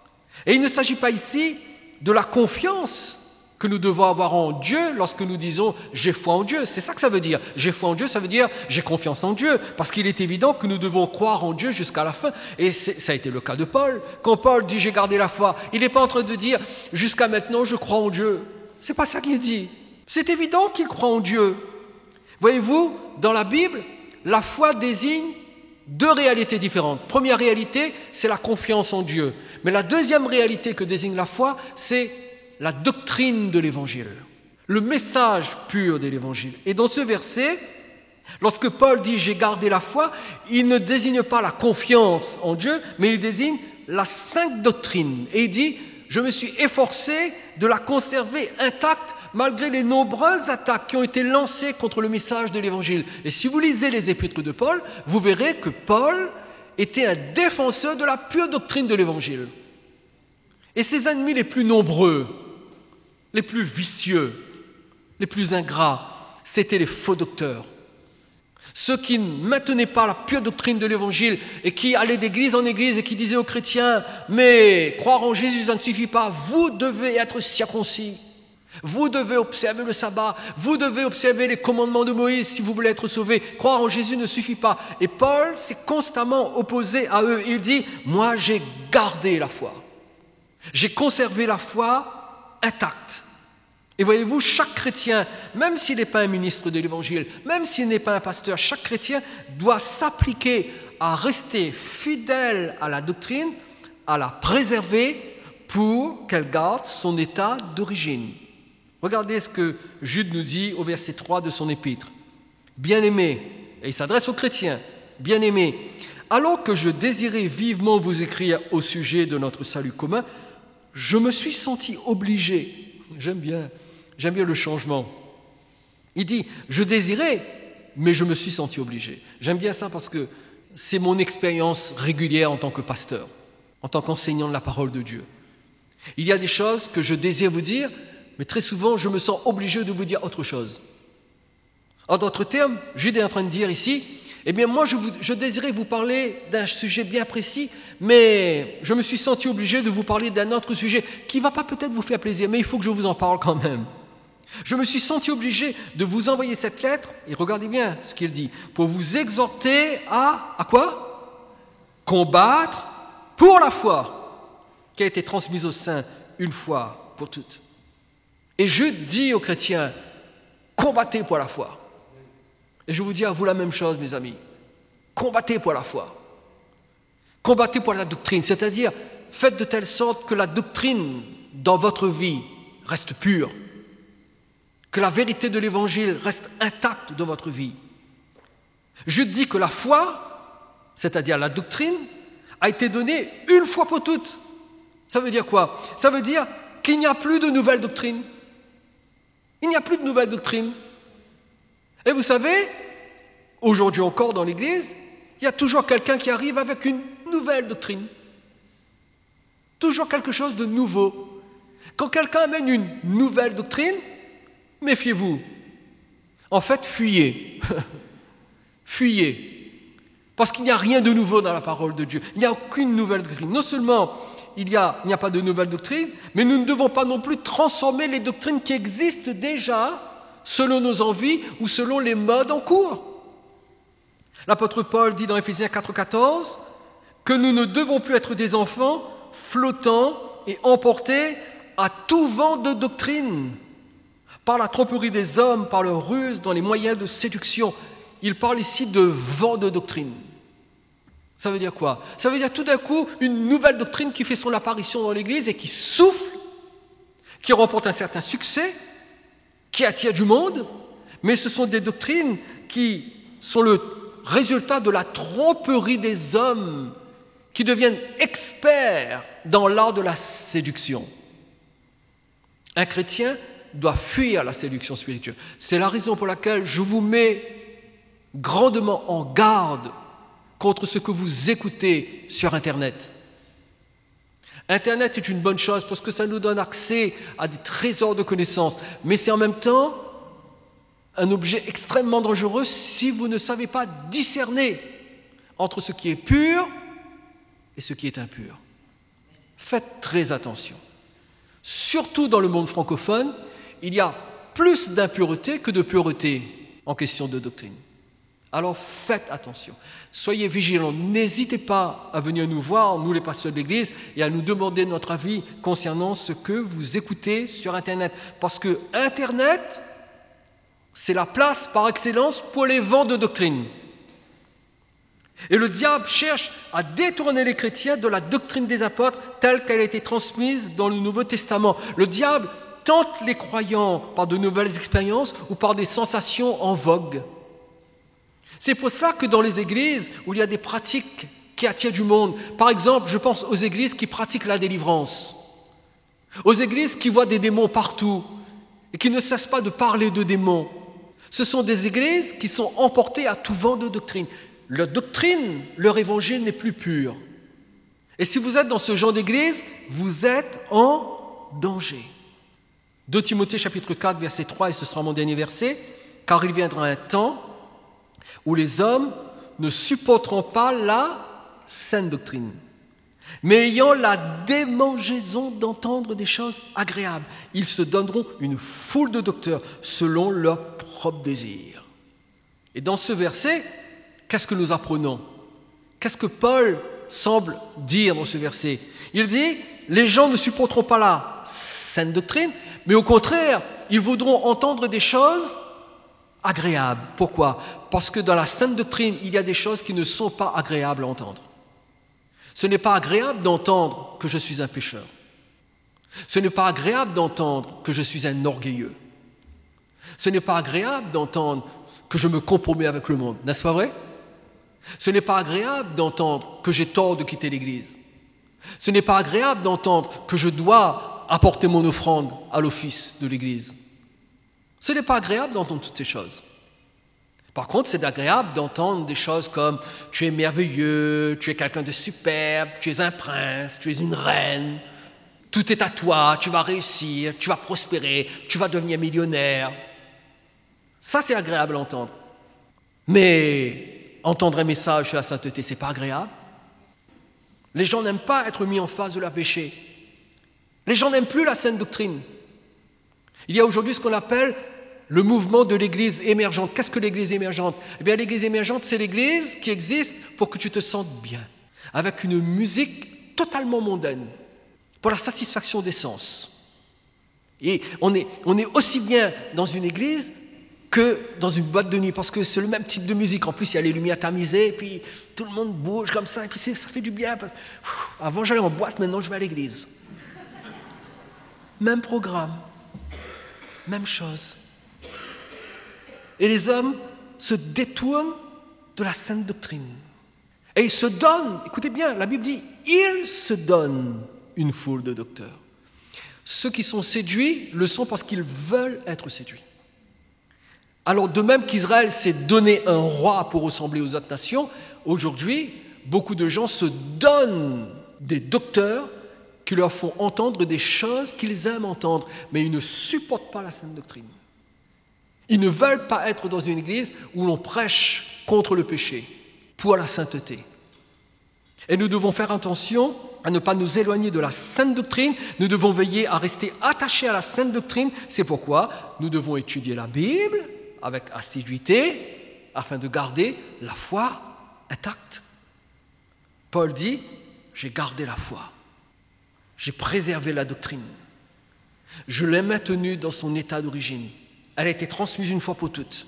Et il ne s'agit pas ici de la confiance que nous devons avoir en Dieu lorsque nous disons « j'ai foi en Dieu ». C'est ça que ça veut dire. J'ai foi en Dieu, ça veut dire « j'ai confiance en Dieu ». Parce qu'il est évident que nous devons croire en Dieu jusqu'à la fin. Et ça a été le cas de Paul. Quand Paul dit « j'ai gardé la foi », il n'est pas en train de dire « jusqu'à maintenant, je crois en Dieu ». C'est pas ça qu'il dit. C'est évident qu'il croit en Dieu. Voyez-vous, dans la Bible, la foi désigne 2 réalités différentes. Première réalité, c'est la confiance en Dieu. Mais la deuxième réalité que désigne la foi, c'est la doctrine de l'Évangile, le message pur de l'Évangile. Et dans ce verset, lorsque Paul dit « j'ai gardé la foi », il ne désigne pas la confiance en Dieu, mais il désigne la sainte doctrine. Et il dit « je me suis efforcé de la conserver intacte malgré les nombreuses attaques qui ont été lancées contre le message de l'Évangile. » Et si vous lisez les épîtres de Paul, vous verrez que Paul était un défenseur de la pure doctrine de l'Évangile. Et ses ennemis les plus nombreux, les plus vicieux, les plus ingrats, c'étaient les faux docteurs. Ceux qui ne maintenaient pas la pure doctrine de l'Évangile et qui allaient d'église en église et qui disaient aux chrétiens « mais croire en Jésus, ça ne suffit pas, vous devez être circoncis, vous devez observer le sabbat, vous devez observer les commandements de Moïse si vous voulez être sauvés, croire en Jésus ne suffit pas. » Et Paul s'est constamment opposé à eux. Il dit « moi j'ai gardé la foi, j'ai conservé la foi intacte. » Et voyez-vous, chaque chrétien, même s'il n'est pas un ministre de l'Évangile, même s'il n'est pas un pasteur, chaque chrétien doit s'appliquer à rester fidèle à la doctrine, à la préserver pour qu'elle garde son état d'origine. Regardez ce que Jude nous dit au verset 3 de son épître. « Bien-aimés », et il s'adresse aux chrétiens, « Bien-aimés, alors que je désirais vivement vous écrire au sujet de notre salut commun, je me suis senti obligé. » J'aime bien le changement. Il dit, je désirais, mais je me suis senti obligé. J'aime bien ça parce que c'est mon expérience régulière en tant que pasteur, en tant qu'enseignant de la parole de Dieu. Il y a des choses que je désire vous dire, mais très souvent, je me sens obligé de vous dire autre chose. En d'autres termes, Jude est en train de dire ici, eh bien moi, je désirais vous parler d'un sujet bien précis, mais je me suis senti obligé de vous parler d'un autre sujet qui ne va pas peut-être vous faire plaisir, mais il faut que je vous en parle quand même. Je me suis senti obligé de vous envoyer cette lettre, et regardez bien ce qu'il dit, pour vous exhorter à quoi? Combattre pour la foi qui a été transmise aux saints une fois pour toutes. Et Jude dit aux chrétiens, combattez pour la foi. Et je vous dis à vous la même chose, mes amis. Combattez pour la foi. Combattez pour la doctrine, c'est-à-dire faites de telle sorte que la doctrine dans votre vie reste pure, que la vérité de l'Évangile reste intacte dans votre vie. Je dis que la foi, c'est-à-dire la doctrine, a été donnée une fois pour toutes. Ça veut dire quoi? Ça veut dire qu'il n'y a plus de nouvelles doctrines. Il n'y a plus de nouvelles doctrines. Et vous savez, aujourd'hui encore dans l'Église, il y a toujours quelqu'un qui arrive avec une nouvelle doctrine. Toujours quelque chose de nouveau. Quand quelqu'un amène une nouvelle doctrine, méfiez-vous. En fait, fuyez. Fuyez. Parce qu'il n'y a rien de nouveau dans la parole de Dieu. Il n'y a aucune nouvelle doctrine. Non seulement il n'y a pas de nouvelle doctrine, mais nous ne devons pas non plus transformer les doctrines qui existent déjà selon nos envies ou selon les modes en cours. L'apôtre Paul dit dans Éphésiens 4,14 que nous ne devons plus être des enfants flottants et emportés à tout vent de doctrine, par la tromperie des hommes, par leur ruse, dans les moyens de séduction. Il parle ici de vent de doctrine. Ça veut dire quoi? Ça veut dire tout d'un coup une nouvelle doctrine qui fait son apparition dans l'Église et qui souffle, qui remporte un certain succès, qui attire du monde, mais ce sont des doctrines qui sont le résultat de la tromperie des hommes qui deviennent experts dans l'art de la séduction. Un chrétien doit fuir la séduction spirituelle. C'est la raison pour laquelle je vous mets grandement en garde contre ce que vous écoutez sur Internet. Internet est une bonne chose parce que ça nous donne accès à des trésors de connaissances, mais c'est en même temps un objet extrêmement dangereux si vous ne savez pas discerner entre ce qui est pur et ce qui est impur. Faites très attention. Surtout dans le monde francophone, il y a plus d'impureté que de pureté en question de doctrine. Alors faites attention. Soyez vigilants. N'hésitez pas à venir nous voir, nous les pasteurs de l'Église, et à nous demander notre avis concernant ce que vous écoutez sur Internet. Parce que Internet, c'est la place par excellence pour les vents de doctrine. Et le diable cherche à détourner les chrétiens de la doctrine des apôtres telle qu'elle a été transmise dans le Nouveau Testament. Le diable tente les croyants par de nouvelles expériences ou par des sensations en vogue. C'est pour cela que dans les églises où il y a des pratiques qui attirent du monde, par exemple, je pense aux églises qui pratiquent la délivrance, aux églises qui voient des démons partout et qui ne cessent pas de parler de démons. Ce sont des églises qui sont emportées à tout vent de doctrine. Leur doctrine, leur évangile n'est plus pur. Et si vous êtes dans ce genre d'église, vous êtes en danger. 2 Timothée chapitre 4, verset 3, et ce sera mon dernier verset, « Car il viendra un temps où les hommes ne supporteront pas la saine doctrine, mais ayant la démangeaison d'entendre des choses agréables, ils se donneront une foule de docteurs selon leurs propres désirs. » Et dans ce verset, qu'est-ce que nous apprenons? Qu'est-ce que Paul semble dire dans ce verset? Il dit, les gens ne supporteront pas la saine doctrine, mais au contraire, ils voudront entendre des choses agréables. Pourquoi? Parce que dans la saine doctrine, il y a des choses qui ne sont pas agréables à entendre. Ce n'est pas agréable d'entendre que je suis un pécheur. Ce n'est pas agréable d'entendre que je suis un orgueilleux. Ce n'est pas agréable d'entendre que je me compromets avec le monde. N'est-ce pas vrai? Ce n'est pas agréable d'entendre que j'ai tort de quitter l'Église. Ce n'est pas agréable d'entendre que je dois apporter mon offrande à l'office de l'Église. Ce n'est pas agréable d'entendre toutes ces choses. Par contre, c'est agréable d'entendre des choses comme « tu es merveilleux, tu es quelqu'un de superbe, tu es un prince, tu es une reine, tout est à toi, tu vas réussir, tu vas prospérer, tu vas devenir millionnaire. » Ça, c'est agréable à entendre. Mais entendre un message sur la sainteté, c'est pas agréable. Les gens n'aiment pas être mis en face de leur péché. Les gens n'aiment plus la saine doctrine. Il y a aujourd'hui ce qu'on appelle le mouvement de l'église émergente. Qu'est-ce que l'église émergente? Eh bien, l'église émergente, c'est l'église qui existe pour que tu te sentes bien, avec une musique totalement mondaine, pour la satisfaction des sens. Et on est aussi bien dans une église que dans une boîte de nuit, parce que c'est le même type de musique. En plus, il y a les lumières tamisées, et puis tout le monde bouge comme ça, et puis ça fait du bien. Avant, j'allais en boîte, maintenant, je vais à l'église. Même programme, même chose. Et les hommes se détournent de la sainte doctrine. Et ils se donnent, écoutez bien, la Bible dit, ils se donnent une foule de docteurs. Ceux qui sont séduits le sont parce qu'ils veulent être séduits. Alors, de même qu'Israël s'est donné un roi pour ressembler aux autres nations, aujourd'hui, beaucoup de gens se donnent des docteurs qui leur font entendre des choses qu'ils aiment entendre, mais ils ne supportent pas la sainte doctrine. Ils ne veulent pas être dans une église où l'on prêche contre le péché, pour la sainteté. Et nous devons faire attention à ne pas nous éloigner de la sainte doctrine. Nous devons veiller à rester attachés à la sainte doctrine. C'est pourquoi nous devons étudier la Bible avec assiduité afin de garder la foi intacte. Paul dit, j'ai gardé la foi. J'ai préservé la doctrine. Je l'ai maintenue dans son état d'origine. Elle a été transmise une fois pour toutes.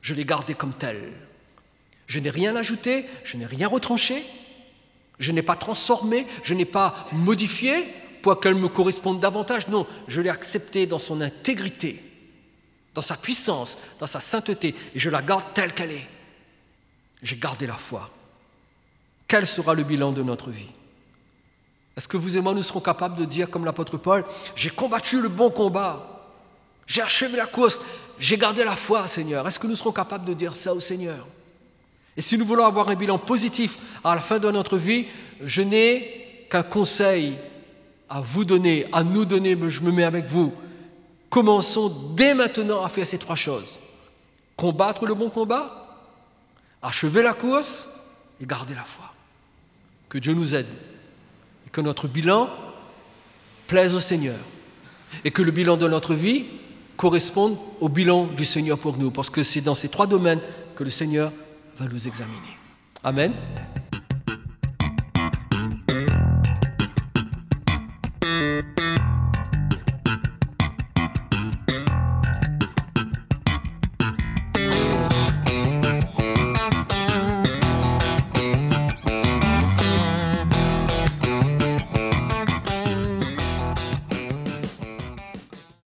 Je l'ai gardée comme telle. Je n'ai rien ajouté, je n'ai rien retranché, je n'ai pas transformé, je n'ai pas modifié pour qu'elle me corresponde davantage. Non, je l'ai acceptée dans son intégrité, dans sa puissance, dans sa sainteté, et je la garde telle qu'elle est. J'ai gardé la foi. Quel sera le bilan de notre vie? Est-ce que vous et moi, nous serons capables de dire, comme l'apôtre Paul, « J'ai combattu le bon combat, J'ai achevé la course, j'ai gardé la foi, Seigneur. Est-ce que nous serons capables de dire ça au Seigneur? Et si nous voulons avoir un bilan positif à la fin de notre vie, je n'ai qu'un conseil à vous donner, à nous donner, je me mets avec vous. Commençons dès maintenant à faire ces 3 choses. Combattre le bon combat, achever la course et garder la foi. Que Dieu nous aide et que notre bilan plaise au Seigneur et que le bilan de notre vie corresponde au bilan du Seigneur pour nous, parce que c'est dans ces 3 domaines que le Seigneur va nous examiner. Amen.